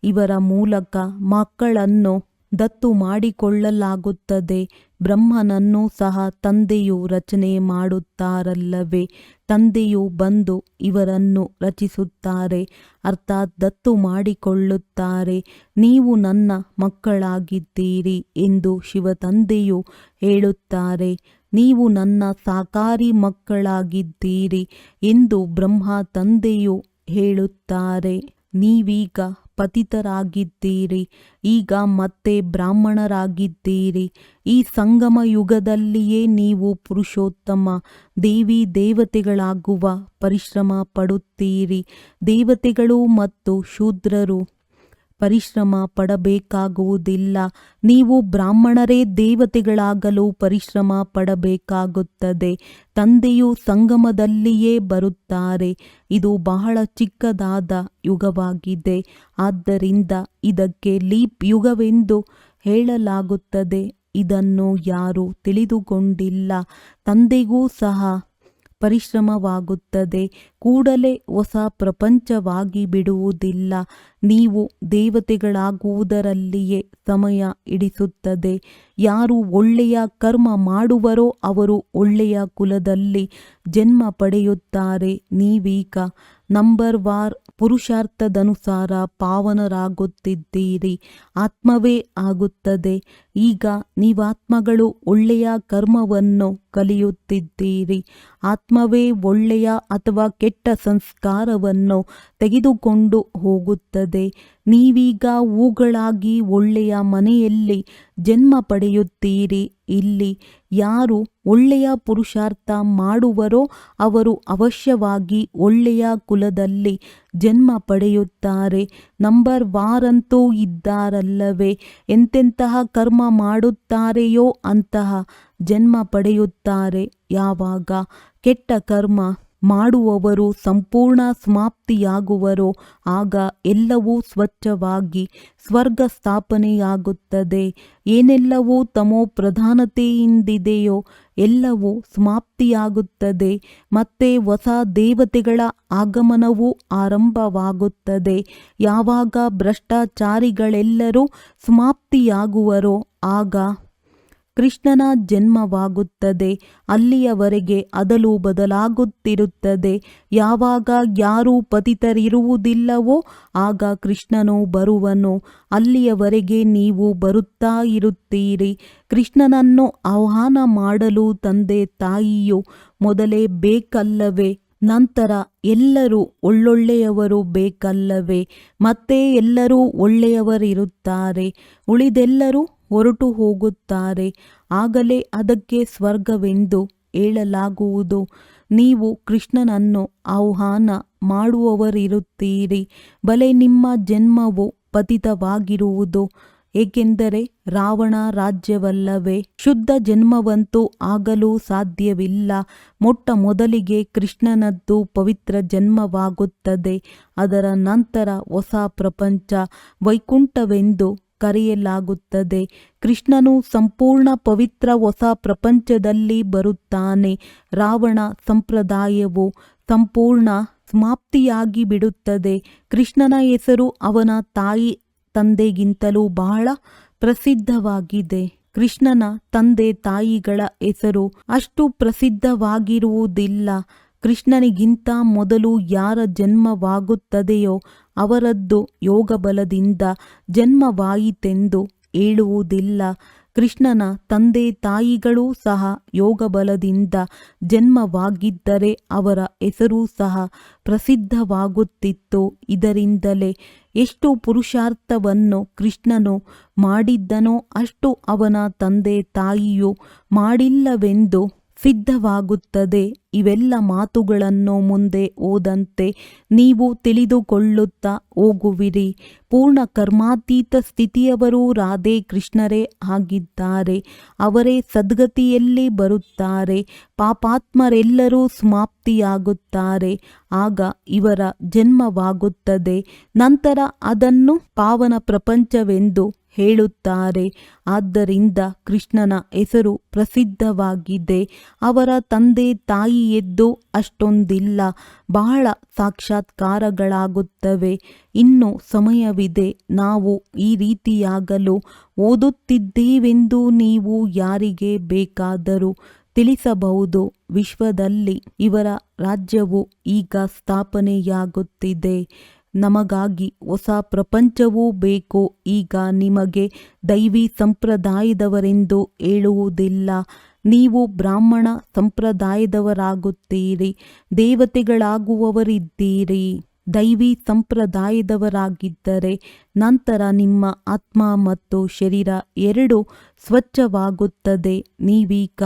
ಇವರ ಮೂಲಕ ಮಕ್ಕಳನ್ನು ದತ್ತು ಮಾಡಿಕೊಳ್ಳಲಾಗುತ್ತದೆ. ಬ್ರಹ್ಮನನ್ನು ಸಹ ತಂದೆಯು ರಚನೆ ಮಾಡುತ್ತಾರಲ್ಲವೇ? ತಂದೆಯು ಬಂದು ಇವರನ್ನು ರಚಿಸುತ್ತಾರೆ, ಅರ್ಥಾತ್ ದತ್ತು ಮಾಡಿಕೊಳ್ಳುತ್ತಾರೆ. ನೀವು ನನ್ನ ಮಕ್ಕಳಾಗಿದ್ದೀರಿ ಎಂದು ಶಿವತಂದೆಯು ಹೇಳುತ್ತಾರೆ. ನೀವು ನನ್ನ ಸಾಕಾರಿ ಮಕ್ಕಳಾಗಿದ್ದೀರಿ ಎಂದು ಬ್ರಹ್ಮ ತಂದೆಯು ಹೇಳುತ್ತಾರೆ. ನೀವೀಗ ಪತಿತರಾಗಿದ್ದೀರಿ, ಈಗ ಮತ್ತೆ ಬ್ರಾಹ್ಮಣರಾಗಿದ್ದೀರಿ. ಈ ಸಂಗಮ ಯುಗದಲ್ಲಿಯೇ ನೀವು ಪುರುಷೋತ್ತಮ ದೇವಿ ದೇವತೆಗಳಾಗುವ ಪರಿಶ್ರಮ ಪಡುತ್ತೀರಿ. ದೇವತೆಗಳು ಮತ್ತು ಶೂದ್ರರು ಪರಿಶ್ರಮ ಪಡಬೇಕಾಗುವುದಿಲ್ಲ. ನೀವು ಬ್ರಾಹ್ಮಣರೇ ದೇವತೆಗಳಾಗಲು ಪರಿಶ್ರಮ ಪಡಬೇಕಾಗುತ್ತದೆ. ತಂದೆಯು ಸಂಗಮದಲ್ಲಿಯೇ ಬರುತ್ತಾರೆ. ಇದು ಬಹಳ ಚಿಕ್ಕದಾದ ಯುಗವಾಗಿದೆ. ಆದ್ದರಿಂದ ಇದಕ್ಕೆ ಲೀಪ್ ಯುಗವೆಂದು ಹೇಳಲಾಗುತ್ತದೆ. ಇದನ್ನು ಯಾರೂ ತಿಳಿದುಕೊಂಡಿಲ್ಲ. ತಂದೆಗೂ ಸಹ ಪರಿಶ್ರಮವಾಗುತ್ತದೆ. ಕೂಡಲೇ ಹೊಸ ಪ್ರಪಂಚವಾಗಿ ಬಿಡುವುದಿಲ್ಲ. ನೀವು ದೇವತೆಗಳಾಗುವುದರಲ್ಲಿಯೇ ಸಮಯ ಹಿಡಿಸುತ್ತದೆ. ಯಾರು ಒಳ್ಳೆಯ ಕರ್ಮ ಮಾಡುವರೋ ಅವರು ಒಳ್ಳೆಯ ಕುಲದಲ್ಲಿ ಜನ್ಮ ಪಡೆಯುತ್ತಾರೆ. ನೀವೀಗ ನಂಬರ್ವಾರ್ ಪುರುಷಾರ್ಥದನುಸಾರ ಪಾವನರಾಗುತ್ತಿದ್ದೀರಿ. ಆತ್ಮವೇ ಆಗುತ್ತದೆ. ಈಗ ನೀವಾತ್ಮಗಳು ಒಳ್ಳೆಯ ಕರ್ಮವನ್ನು ಕಲಿಯುತ್ತಿದ್ದೀರಿ. ಆತ್ಮವೇ ಒಳ್ಳೆಯ ಅಥವಾ ಕೆಟ್ಟ ಸಂಸ್ಕಾರವನ್ನು ತೆಗೆದುಕೊಂಡು ಹೋಗುತ್ತದೆ. ನೀವೀಗ ಹೂಗಳಾಗಿ ಒಳ್ಳೆಯ ಮನೆಯಲ್ಲಿ ಜನ್ಮ ಪಡೆಯುತ್ತೀರಿ. ಇಲ್ಲಿ ಯಾರು ಒಳ್ಳೆಯ ಪುರುಷಾರ್ಥ ಮಾಡುವರೋ ಅವರು ಅವಶ್ಯವಾಗಿ ಒಳ್ಳೆಯ ಕುಲದಲ್ಲಿ ಜನ್ಮ ಪಡೆಯುತ್ತಾರೆ. ನಂಬರ್ವಾರಂತೂ ಇದ್ದಾರಲ್ಲವೇ, ಎಂತೆಂತಹ ಕರ್ಮ ಮಾಡುತ್ತಾರೆಯೋ ಅಂತಹ ಜನ್ಮ ಪಡೆಯುತ್ತಾರೆ. ಯಾವಾಗ ಕೆಟ್ಟ ಕರ್ಮ ಮಾಡುವವರು ಸಂಪೂರ್ಣ ಸಮಾಪ್ತಿಯಾಗುವರೋ ಆಗ ಎಲ್ಲವೂ ಸ್ವಚ್ಛವಾಗಿ ಸ್ವರ್ಗ ಸ್ಥಾಪನೆಯಾಗುತ್ತದೆ. ಏನೆಲ್ಲವೂ ತಮೋ ಪ್ರಧಾನತೆಯಿಂದಿದೆಯೋ ಎಲ್ಲವೂ ಸಮಾಪ್ತಿಯಾಗುತ್ತದೆ. ಮತ್ತೆ ಹೊಸ ದೇವತೆಗಳ ಆಗಮನವೂ ಆರಂಭವಾಗುತ್ತದೆ. ಯಾವಾಗ ಭ್ರಷ್ಟಾಚಾರಿಗಳೆಲ್ಲರೂ ಸಮಾಪ್ತಿಯಾಗುವರೋ ಆಗ ಕೃಷ್ಣನ ಜನ್ಮವಾಗುತ್ತದೆ. ಅಲ್ಲಿಯವರೆಗೆ ಅದಲು ಬದಲಾಗುತ್ತಿರುತ್ತದೆ. ಯಾವಾಗ ಯಾರೂ ಪತಿತರಿರುವುದಿಲ್ಲವೋ ಆಗ ಕೃಷ್ಣನು ಬರುವನು. ಅಲ್ಲಿಯವರೆಗೆ ನೀವು ಬರುತ್ತಾ ಇರುತ್ತೀರಿ. ಕೃಷ್ಣನನ್ನು ಆಹ್ವಾನ ಮಾಡಲು ತಂದೆ ತಾಯಿಯು ಮೊದಲೇ ಬೇಕಲ್ಲವೇ? ನಂತರ ಎಲ್ಲರೂ ಒಳ್ಳೊಳ್ಳೆಯವರು ಬೇಕಲ್ಲವೇ? ಮತ್ತೆ ಎಲ್ಲರೂ ಒಳ್ಳೆಯವರಿರುತ್ತಾರೆ. ಉಳಿದೆಲ್ಲರೂ ಹೊರಟು ಹೋಗುತ್ತಾರೆ. ಆಗಲೇ ಅದಕ್ಕೆ ಸ್ವರ್ಗವೆಂದು ಹೇಳಲಾಗುವುದು. ನೀವು ಕೃಷ್ಣನನ್ನು ಆಹ್ವಾನ ಮಾಡುವವರಿರುತ್ತೀರಿ. ಬಲೆ ನಿಮ್ಮ ಜನ್ಮವು ಪತಿತವಾಗಿರುವುದು. ಏಕೆಂದರೆ ರಾವಣ ರಾಜ್ಯವಲ್ಲವೇ? ಶುದ್ಧ ಜನ್ಮವಂತೂ ಆಗಲು ಸಾಧ್ಯವಿಲ್ಲ. ಮೊಟ್ಟ ಮೊದಲಿಗೆ ಕೃಷ್ಣನದ್ದು ಪವಿತ್ರ ಜನ್ಮವಾಗುತ್ತದೆ. ಅದರ ನಂತರ ಹೊಸ ಪ್ರಪಂಚ ವೈಕುಂಠವೆಂದು ಕರೆಯಲಾಗುತ್ತದೆ. ಕೃಷ್ಣನು ಸಂಪೂರ್ಣ ಪವಿತ್ರ ಹೊಸ ಪ್ರಪಂಚದಲ್ಲಿ ಬರುತ್ತಾನೆ. ರಾವಣ ಸಂಪ್ರದಾಯವು ಸಂಪೂರ್ಣ ಸಮಾಪ್ತಿಯಾಗಿ ಬಿಡುತ್ತದೆ. ಕೃಷ್ಣನ ಹೆಸರು ಅವನ ತಾಯಿ ತಂದೆಗಿಂತಲೂ ಬಹಳ ಪ್ರಸಿದ್ಧವಾಗಿದೆ. ಕೃಷ್ಣನ ತಂದೆ ತಾಯಿಗಳ ಹೆಸರು ಅಷ್ಟು ಪ್ರಸಿದ್ಧವಾಗಿರುವುದಿಲ್ಲ. ಕೃಷ್ಣನಿಗಿಂತ ಮೊದಲು ಯಾರ ಜನ್ಮವಾಗುತ್ತದೆಯೋ ಅವರದ್ದು ಯೋಗಬಲದಿಂದ ಜನ್ಮವಾಯಿತೆಂದು ಹೇಳುವುದಿಲ್ಲ. ಕೃಷ್ಣನ ತಂದೆ ತಾಯಿಗಳೂ ಸಹ ಯೋಗಬಲದಿಂದ ಜನ್ಮವಾಗಿದ್ದರೆ ಅವರ ಹೆಸರೂ ಸಹ ಪ್ರಸಿದ್ಧವಾಗುತ್ತಿತ್ತು. ಇದರಿಂದಲೇ ಎಷ್ಟು ಪುರುಷಾರ್ಥವನ್ನು ಕೃಷ್ಣನು ಮಾಡಿದ್ದನೋ ಅಷ್ಟು ಅವನ ತಂದೆ ತಾಯಿಯು ಮಾಡಿಲ್ಲವೆಂದು ಸಿದ್ಧವಾಗುತ್ತದೆ. ಇವೆಲ್ಲ ಮಾತುಗಳನ್ನು ಮುಂದೆ ಹೋದಂತೆ ನೀವು ತಿಳಿದುಕೊಳ್ಳುತ್ತಾ ಹೋಗುವಿರಿ. ಪೂರ್ಣ ಕರ್ಮಾತೀತ ಸ್ಥಿತಿಯವರು ರಾಧೆ ಕೃಷ್ಣರೇ ಆಗಿದ್ದಾರೆ. ಅವರೇ ಸದ್ಗತಿಯಲ್ಲಿ ಬರುತ್ತಾರೆ. ಪಾಪಾತ್ಮರೆಲ್ಲರೂ ಸಮಾಪ್ತಿಯಾಗುತ್ತಾರೆ. ಆಗ ಇವರ ಜನ್ಮವಾಗುತ್ತದೆ. ನಂತರ ಅದನ್ನು ಪಾವನ ಪ್ರಪಂಚವೆಂದು ಹೇಳುತ್ತಾರೆ. ಆದ್ದರಿಂದ ಕೃಷ್ಣನ ಹೆಸರು ಪ್ರಸಿದ್ಧವಾಗಿದೆ. ಅವರ ತಂದೆ ತಾಯಿಯದ್ದು ಅಷ್ಟೊಂದಿಲ್ಲ. ಬಹಳ ಸಾಕ್ಷಾತ್ಕಾರಗಳಾಗುತ್ತವೆ. ಇನ್ನೂ ಸಮಯವಿದೆ. ನಾವು ಈ ರೀತಿಯಾಗಲು ಓದುತ್ತಿದ್ದೇವೆಂದು ನೀವು ಯಾರಿಗೆ ಬೇಕಾದರೂ ತಿಳಿಸಬಹುದು. ವಿಶ್ವದಲ್ಲಿ ಇವರ ರಾಜ್ಯವು ಈಗ ಸ್ಥಾಪನೆಯಾಗುತ್ತಿದೆ. ನಮಗಾಗಿ ಹೊಸ ಪ್ರಪಂಚವೂ ಬೇಕು. ಈಗ ನಿಮಗೆ ದೈವಿ ಸಂಪ್ರದಾಯದವರೆಂದು ಹೇಳುವುದಿಲ್ಲ. ನೀವು ಬ್ರಾಹ್ಮಣ ಸಂಪ್ರದಾಯದವರಾಗುತ್ತೀರಿ. ದೇವತೆಗಳಾಗುವವರಿದ್ದೀರಿ. ದೈವಿ ಸಂಪ್ರದಾಯದವರಾಗಿದ್ದರೆ ನಂತರ ನಿಮ್ಮ ಆತ್ಮ ಮತ್ತು ಶರೀರ ಎರಡೂ ಸ್ವಚ್ಛವಾಗುತ್ತದೆ. ನೀವೀಗ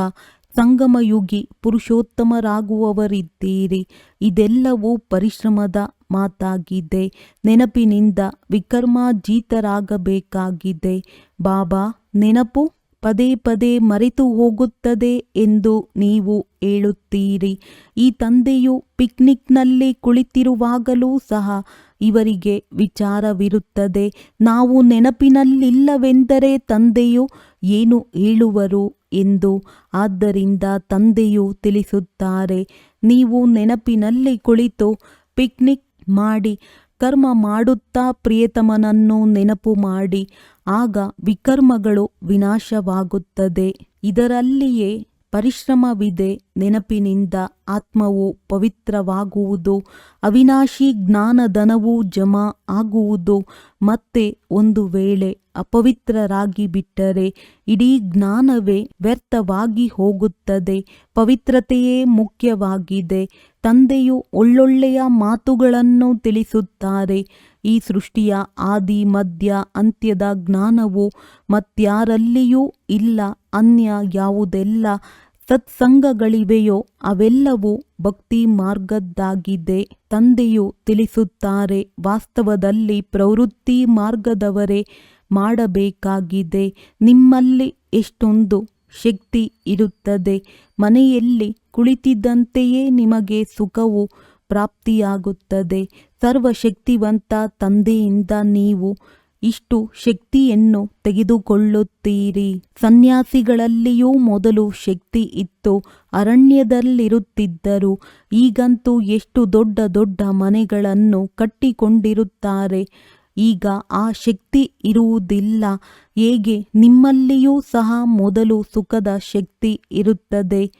ಸಂಗಮಯುಗಿ ಪುರುಷೋತ್ತಮರಾಗುವವರಿದ್ದೀರಿ. ಇದೆಲ್ಲವೂ ಪರಿಶ್ರಮದ ಮಾತಾಗಿದೆ. ನೆನಪಿನಿಂದ ವಿಕರ್ಮಾಜೀತರಾಗಬೇಕಾಗಿದೆ. ಬಾಬಾ, ನೆನಪು ಪದೇ ಪದೇ ಮರೆತು ಹೋಗುತ್ತದೆ ಎಂದು ನೀವು ಹೇಳುತ್ತೀರಿ. ಈ ತಂದೆಯು ಪಿಕ್ನಿಕ್ನಲ್ಲಿ ಕುಳಿತಿರುವಾಗಲೂ ಸಹ ಇವರಿಗೆ ವಿಚಾರವಿರುತ್ತದೆ, ನಾವು ನೆನಪಿನಲ್ಲಿಲ್ಲವೆಂದರೆ ತಂದೆಯು ಏನು ಹೇಳುವರು ಎಂದು. ಆದ್ದರಿಂದ ತಂದೆಯು ತಿಳಿಸುತ್ತಾರೆ, ನೀವು ನೆನಪಿನಲ್ಲಿ ಕುಳಿತು ಪಿಕ್ನಿಕ್ ಮಾಡಿ ಕರ್ಮ ಮಾಡುತ್ತಾ ಪ್ರಿಯತಮನನ್ನು ನೆನಪು ಮಾಡಿ, ಆಗ ವಿಕರ್ಮಗಳು ವಿನಾಶವಾಗುತ್ತದೆ. ಇದರಲ್ಲಿಯೇ ಪರಿಶ್ರಮವಿದೆ. ನೆನಪಿನಿಂದ ಆತ್ಮವು ಪವಿತ್ರವಾಗುವುದು, ಅವಿನಾಶಿ ಜ್ಞಾನಧನವು ಜಮಾ ಆಗುವುದು. ಮತ್ತೆ ಒಂದು ವೇಳೆ ಅಪವಿತ್ರರಾಗಿ ಬಿಟ್ಟರೆ ಇಡೀ ಜ್ಞಾನವೇ ವ್ಯರ್ಥವಾಗಿ ಹೋಗುತ್ತದೆ. ಪವಿತ್ರತೆಯೇ ಮುಖ್ಯವಾಗಿದೆ. ತಂದೆಯು ಒಳ್ಳೊಳ್ಳೆಯ ಮಾತುಗಳನ್ನು ತಿಳಿಸುತ್ತಾರೆ. ಈ ಸೃಷ್ಟಿಯ ಆದಿ ಮಧ್ಯ ಅಂತ್ಯದ ಜ್ಞಾನವು ಮತ್ಯಾರಲ್ಲಿಯೂ ಇಲ್ಲ. ಅನ್ಯ ಯಾವುದೆಲ್ಲ ಸತ್ಸಂಗಗಳಿವೆಯೋ ಅವೆಲ್ಲವೂ ಭಕ್ತಿ ಮಾರ್ಗದ್ದಾಗಿದೆ. ತಂದೆಯು ತಿಳಿಸುತ್ತಾರೆ, ವಾಸ್ತವದಲ್ಲಿ ಪ್ರವೃತ್ತಿ ಮಾರ್ಗದವರೇ ಮಾಡಬೇಕಾಗಿದೆ. ನಿಮ್ಮಲ್ಲಿ ಎಷ್ಟೊಂದು ಶಕ್ತಿ ಇರುತ್ತದೆ. ಮನೆಯಲ್ಲಿ ಕುಳಿತಿದ್ದಂತೆಯೇ ನಿಮಗೆ ಸುಖವು ಪ್ರಾಪ್ತಿಯಾಗುತ್ತದೆ. ಸರ್ವಶಕ್ತಿವಂತ ತಂದೆಯಿಂದ ನೀವು ಇಷ್ಟು ಶಕ್ತಿಯನ್ನು ತೆಗೆದುಕೊಳ್ಳುತ್ತೀರಿ. ಸನ್ಯಾಸಿಗಳಲ್ಲಿಯೂ ಮೊದಲು ಶಕ್ತಿ ಇತ್ತು, ಅರಣ್ಯದಲ್ಲಿರುತ್ತಿದ್ದರು. ಈಗಂತೂ ಎಷ್ಟು ದೊಡ್ಡ ದೊಡ್ಡ ಮನೆಗಳನ್ನು ಕಟ್ಟಿಕೊಂಡಿರುತ್ತಾರೆ. ಈಗ ಆ ಶಕ್ತಿ ಇರುವುದಿಲ್ಲ. ಹೇಗೆ ನಿಮ್ಮಲ್ಲಿಯೂ ಸಹ ಮೊದಲು ಸುಖದ ಶಕ್ತಿ ಇರುತ್ತದೆ,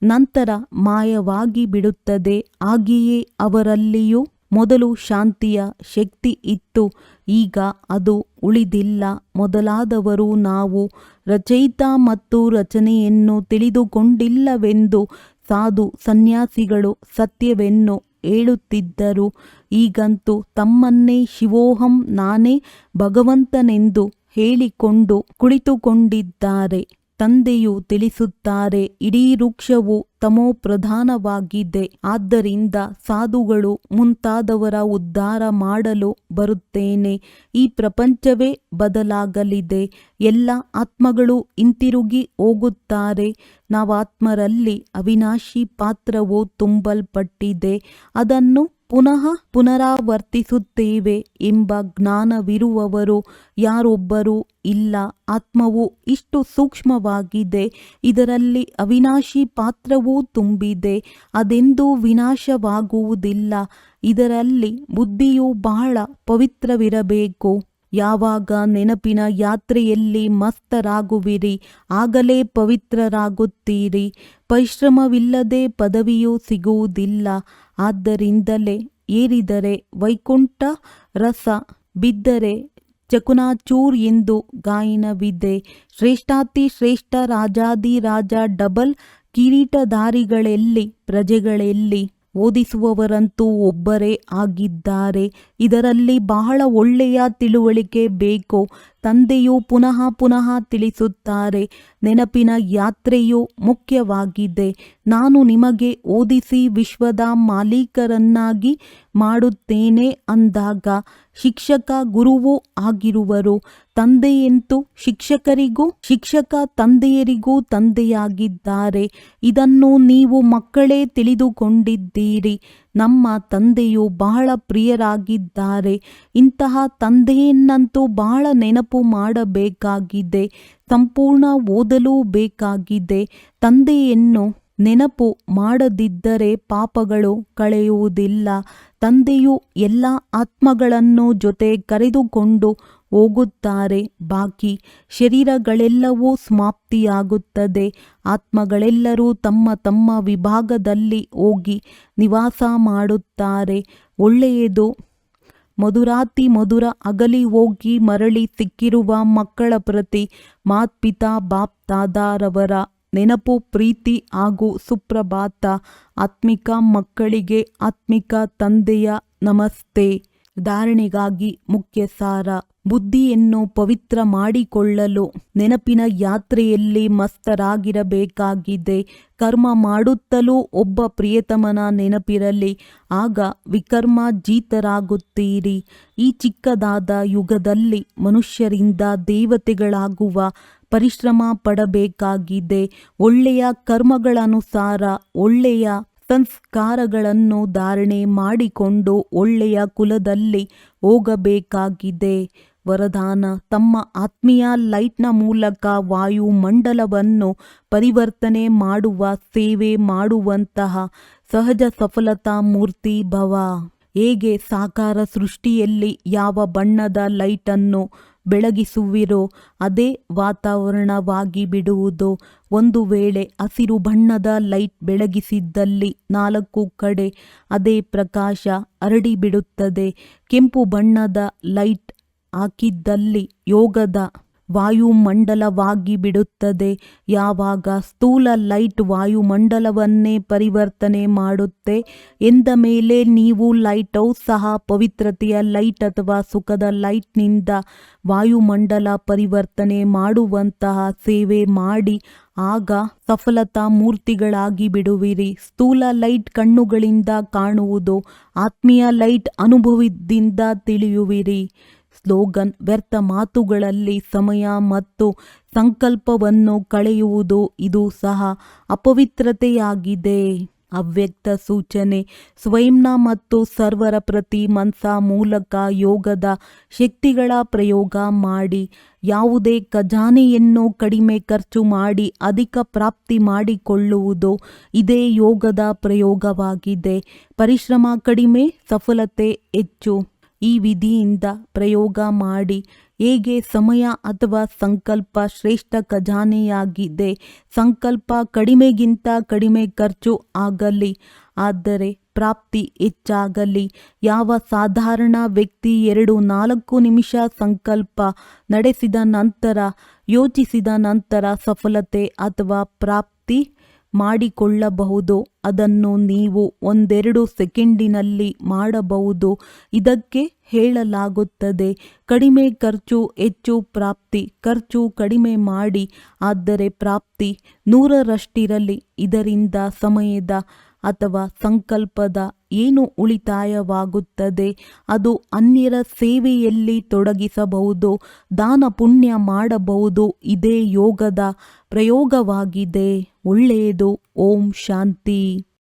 ನಂತರ ಮಾಯವಾಗಿ ಬಿಡುತ್ತದೆ. ಹಾಗೆಯೇ ಅವರಲ್ಲಿಯೂ ಮೊದಲು ಶಾಂತಿಯ ಶಕ್ತಿ ಇತ್ತು, ಈಗ ಅದು ಉಳಿದಿಲ್ಲ. ಮೊದಲಾದವರು ನಾವು ರಚಯಿತ ಮತ್ತು ರಚನೆಯನ್ನು ತಿಳಿದುಕೊಂಡಿಲ್ಲವೆಂದು ಸಾಧು ಸನ್ಯಾಸಿಗಳು ಸತ್ಯವೆನ್ನು ಹೇಳುತ್ತಿದ್ದರು. ಈಗಂತೂ ತಮ್ಮನ್ನೇ ಶಿವೋಹಂ, ನಾನೇ ಭಗವಂತನೆಂದು ಹೇಳಿಕೊಂಡು ಕುಳಿತುಕೊಂಡಿದ್ದಾರೆ. ತಂದೆಯು ತಿಳಿಸುತ್ತಾರೆ, ಇಡೀ ವೃಕ್ಷವು ತಮೋಪ್ರಧಾನವಾಗಿದೆ. ಆದ್ದರಿಂದ ಸಾಧುಗಳು ಮುಂತಾದವರ ಉದ್ಧಾರ ಮಾಡಲು ಬರುತ್ತೇನೆ. ಈ ಪ್ರಪಂಚವೇ ಬದಲಾಗಲಿದೆ. ಎಲ್ಲ ಆತ್ಮಗಳು ಹಿಂತಿರುಗಿ ಹೋಗುತ್ತಾರೆ. ನಾವಾತ್ಮರಲ್ಲಿ ಅವಿನಾಶಿ ಪಾತ್ರವು ತುಂಬಲ್ಪಟ್ಟಿದೆ, ಅದನ್ನು ಪುನಃ ಪುನರಾವರ್ತಿಸುತ್ತೇವೆ ಎಂಬ ಜ್ಞಾನವಿರುವವರು ಯಾರೊಬ್ಬರೂ ಇಲ್ಲ. ಆತ್ಮವು ಇಷ್ಟು ಸೂಕ್ಷ್ಮವಾಗಿದೆ, ಇದರಲ್ಲಿ ಅವಿನಾಶಿ ಪಾತ್ರವೂ ತುಂಬಿದೆ, ಅದೆಂದೂ ವಿನಾಶವಾಗುವುದಿಲ್ಲ. ಇದರಲ್ಲಿ ಬುದ್ಧಿಯು ಬಹಳ ಪವಿತ್ರವಿರಬೇಕು. ಯಾವಾಗ ನೆನಪಿನ ಯಾತ್ರೆಯಲ್ಲಿ ಮಸ್ತರಾಗುವಿರಿ ಆಗಲೇ ಪವಿತ್ರರಾಗುತ್ತೀರಿ. ಪರಿಶ್ರಮವಿಲ್ಲದೆ ಪದವಿಯೂ ಸಿಗುವುದಿಲ್ಲ. ಆದ್ದರಿಂದಲೇ ಏರಿದರೆ ವೈಕುಂಠ ರಸ, ಬಿದ್ದರೆ ಚಕುನಾಚೂರ್ ಎಂದು ಗಾಯನವಿದೆ. ಶ್ರೇಷ್ಠಾತಿ ಶ್ರೇಷ್ಠ ರಾಜಾದಿರಾಜ ಡಬಲ್ ಕಿರೀಟಧಾರಿಗಳೆಲ್ಲಿ, ಪ್ರಜೆಗಳೆಲ್ಲಿ? ಓದಿಸುವವರಂತೂ ಒಬ್ಬರೇ ಆಗಿದ್ದಾರೆ. ಇದರಲ್ಲಿ ಬಹಳ ಒಳ್ಳೆಯ ತಿಳುವಳಿಕೆ ಬೇಕು. ತಂದೆಯು ಪುನಃ ಪುನಃ ತಿಳಿಸುತ್ತಾರೆ, ನೆನಪಿನ ಯಾತ್ರೆಯು ಮುಖ್ಯವಾಗಿದೆ. ನಾನು ನಿಮಗೆ ಓದಿಸಿ ವಿಶ್ವದ ಮಾಲೀಕರನ್ನಾಗಿ ಮಾಡುತ್ತೇನೆ ಅಂದಾಗ ಶಿಕ್ಷಕ ಗುರುವೂ ಆಗಿರುವರು. ತಂದೆಯಂತೂ ಶಿಕ್ಷಕರಿಗೂ, ಶಿಕ್ಷಕ ತಂದೆಯರಿಗೂ ತಂದೆಯಾಗಿದ್ದಾರೆ. ಇದನ್ನು ನೀವು ಮಕ್ಕಳೇ ತಿಳಿದುಕೊಂಡಿದ್ದೀರಿ. ನಮ್ಮ ತಂದೆಯು ಬಹಳ ಪ್ರಿಯರಾಗಿದ್ದಾರೆ. ಇಂತಹ ತಂದೆಯನ್ನಂತೂ ಬಹಳ ನೆನಪು ಮಾಡಬೇಕಾಗಿದೆ. ಸಂಪೂರ್ಣ ಓದಲೂ ಬೇಕಾಗಿದೆ. ತಂದೆಯನ್ನು ನೆನಪು ಮಾಡದಿದ್ದರೆ ಪಾಪಗಳು ಕಳೆಯುವುದಿಲ್ಲ. ತಂದೆಯು ಎಲ್ಲ ಆತ್ಮಗಳನ್ನು ಜೊತೆ ಕರೆದುಕೊಂಡು ಹೋಗುತ್ತಾರೆ. ಬಾಕಿ ಶರೀರಗಳೆಲ್ಲವೂ ಸಮಾಪ್ತಿಯಾಗುತ್ತದೆ. ಆತ್ಮಗಳೆಲ್ಲರೂ ತಮ್ಮ ತಮ್ಮ ವಿಭಾಗದಲ್ಲಿ ಹೋಗಿ ನಿವಾಸ ಮಾಡುತ್ತಾರೆ. ಒಳ್ಳೆಯದು. ಮಧುರಾತಿ ಮಧುರ ಅಗಲಿ ಹೋಗಿ ಮರಳಿ ಸಿಕ್ಕಿರುವ ಮಕ್ಕಳ ಪ್ರತಿ ಮಾತ್ಪಿತಾ ಬಾಪ್ ದಾದಾರವರ ನೆನಪು, ಪ್ರೀತಿ ಹಾಗೂ ಸುಪ್ರಭಾತ. ಆತ್ಮಿಕ ಮಕ್ಕಳಿಗೆ ಆತ್ಮಿಕ ತಂದೆಯ ನಮಸ್ತೆ. ಧಾರಣೆಗಾಗಿ ಮುಖ್ಯ ಸಾರ: ಬುದ್ಧಿಯನ್ನು ಪವಿತ್ರ ಮಾಡಿಕೊಳ್ಳಲು ನೆನಪಿನ ಯಾತ್ರೆಯಲ್ಲಿ ಮಸ್ತರಾಗಿರಬೇಕಾಗಿದೆ. ಕರ್ಮ ಮಾಡುತ್ತಲೂ ಒಬ್ಬ ಪ್ರಿಯತಮನ ನೆನಪಿರಲಿ, ಆಗ ವಿಕರ್ಮಜೀತರಾಗುತ್ತೀರಿ. ಈ ಚಿಕ್ಕದಾದ ಯುಗದಲ್ಲಿ ಮನುಷ್ಯರಿಂದ ದೇವತೆಗಳಾಗುವ ಪರಿಶ್ರಮ ಪಡಬೇಕಾಗಿದೆ. ಒಳ್ಳೆಯ ಕರ್ಮಗಳನುಸಾರ ಒಳ್ಳೆಯ ಸಂಸ್ಕಾರಗಳನ್ನು ಧಾರಣೆ ಮಾಡಿಕೊಂಡು ಒಳ್ಳೆಯ ಕುಲದಲ್ಲಿ ಹೋಗಬೇಕಾಗಿದೆ. ವರದಾನ: ತಮ್ಮ ಆತ್ಮೀಯ ಲೈಟ್ನ ಮೂಲಕ ವಾಯುಮಂಡಲವನ್ನು ಪರಿವರ್ತನೆ ಮಾಡುವ ಸೇವೆ ಮಾಡುವಂತಹ ಸಹಜ ಸಫಲತಾ ಮೂರ್ತಿ ಭವ. ಹೇಗೆ ಸಾಕಾರ ಸೃಷ್ಟಿಯಲ್ಲಿ ಯಾವ ಬಣ್ಣದ ಲೈಟನ್ನು ಬೆಳಗಿಸುವಿರೋ ಅದೇ ವಾತಾವರಣವಾಗಿ ಬಿಡುವುದು. ಒಂದು ವೇಳೆ ಹಸಿರು ಬಣ್ಣದ ಲೈಟ್ ಬೆಳಗಿಸಿದ್ದಲ್ಲಿ 4 ಕಡೆ ಅದೇ ಪ್ರಕಾಶ ಹರಡಿಬಿಡುತ್ತದೆ. ಕೆಂಪು ಬಣ್ಣದ ಲೈಟ್ ಹಾಕಿದ್ದಲ್ಲಿ ಯೋಗದ ವಾಯುಮಂಡಲವಾಗಿ ಬಿಡುತ್ತದೆ. ಯಾವಾಗ ಸ್ಥೂಲ ಲೈಟ್ ವಾಯುಮಂಡಲವನ್ನೇ ಪರಿವರ್ತನೆ ಮಾಡುತ್ತೆ ಎಂದ ಮೇಲೆ ನೀವು ಲೈಟ್ ಹೌಸ್ ಸಹ ಪವಿತ್ರತೆಯ ಲೈಟ್ ಅಥವಾ ಸುಖದ ಲೈಟ್ನಿಂದ ವಾಯುಮಂಡಲ ಪರಿವರ್ತನೆ ಮಾಡುವಂತಹ ಸೇವೆ ಮಾಡಿ, ಆಗ ಸಫಲತಾ ಮೂರ್ತಿಗಳಾಗಿ ಬಿಡುವಿರಿ. ಸ್ಥೂಲ ಲೈಟ್ ಕಣ್ಣುಗಳಿಂದ ಕಾಣುವುದು, ಆತ್ಮೀಯ ಲೈಟ್ ಅನುಭವದಿಂದ ತಿಳಿಯುವಿರಿ. ಸ್ಲೋಗನ್: ವ್ಯರ್ಥ ಮಾತುಗಳಲ್ಲಿ ಸಮಯ ಮತ್ತು ಸಂಕಲ್ಪವನ್ನು ಕಳೆಯುವುದು ಇದು ಸಹ ಅಪವಿತ್ರತೆಯಾಗಿದೆ. ಅವ್ಯಕ್ತ ಸೂಚನೆ: ಸ್ವಯಂನ ಮತ್ತು ಸರ್ವರ ಪ್ರತಿ ಮನಸ್ಸ ಮೂಲಕ ಯೋಗದ ಶಕ್ತಿಗಳ ಪ್ರಯೋಗ ಮಾಡಿ. ಯಾವುದೇ ಖಜಾನೆಯನ್ನು ಕಡಿಮೆ ಖರ್ಚು ಮಾಡಿ ಅಧಿಕ ಪ್ರಾಪ್ತಿ ಮಾಡಿಕೊಳ್ಳುವುದು ಇದೇ ಯೋಗದ ಪ್ರಯೋಗವಾಗಿದೆ. ಪರಿಶ್ರಮ ಕಡಿಮೆ, ಸಫಲತೆ ಹೆಚ್ಚು. ಈ ವಿಧಿಯಿಂದ ಪ್ರಯೋಗ ಮಾಡಿ. ಹೇಗೆ ಸಮಯ ಅಥವಾ ಸಂಕಲ್ಪ ಶ್ರೇಷ್ಠ ಖಜಾನೆಯಾಗಿದೆ. ಸಂಕಲ್ಪ ಕಡಿಮೆಗಿಂತ ಕಡಿಮೆ ಖರ್ಚು ಆಗಲಿ, ಆದರೆ ಪ್ರಾಪ್ತಿ ಹೆಚ್ಚಾಗಲಿ. ಯಾವ ಸಾಧಾರಣ ವ್ಯಕ್ತಿ 2-4 ನಿಮಿಷ ಸಂಕಲ್ಪ ನಡೆಸಿದ ನಂತರ, ಯೋಚಿಸಿದ ನಂತರ ಸಫಲತೆ ಅಥವಾ ಪ್ರಾಪ್ತಿ ಮಾಡಿಕೊಳ್ಳಬಹುದು, ಅದನ್ನು ನೀವು 1-2 ಸೆಕೆಂಡಿನಲ್ಲಿ ಮಾಡಬಹುದು. ಇದಕ್ಕೆ ಹೇಳಲಾಗುತ್ತದೆ ಕಡಿಮೆ ಖರ್ಚು ಹೆಚ್ಚು ಪ್ರಾಪ್ತಿ. ಖರ್ಚು ಕಡಿಮೆ ಮಾಡಿ, ಆದರೆ ಪ್ರಾಪ್ತಿ 100ರಷ್ಟಿರಲಿ. ಇದರಿಂದ ಸಮಯದ ಅಥವಾ ಸಂಕಲ್ಪದ ಏನು ಉಳಿತಾಯವಾಗುತ್ತದೆ, ಅದು ಅನ್ಯರ ಸೇವೆಯಲ್ಲಿ ತೊಡಗಿಸಬಹುದು, ದಾನ ಪುಣ್ಯ ಮಾಡಬಹುದು. ಇದೇ ಯೋಗದ ಪ್ರಯೋಗವಾಗಿದೆ. ಒಳ್ಳೆಯದು. ಓಂ ಶಾಂತಿ.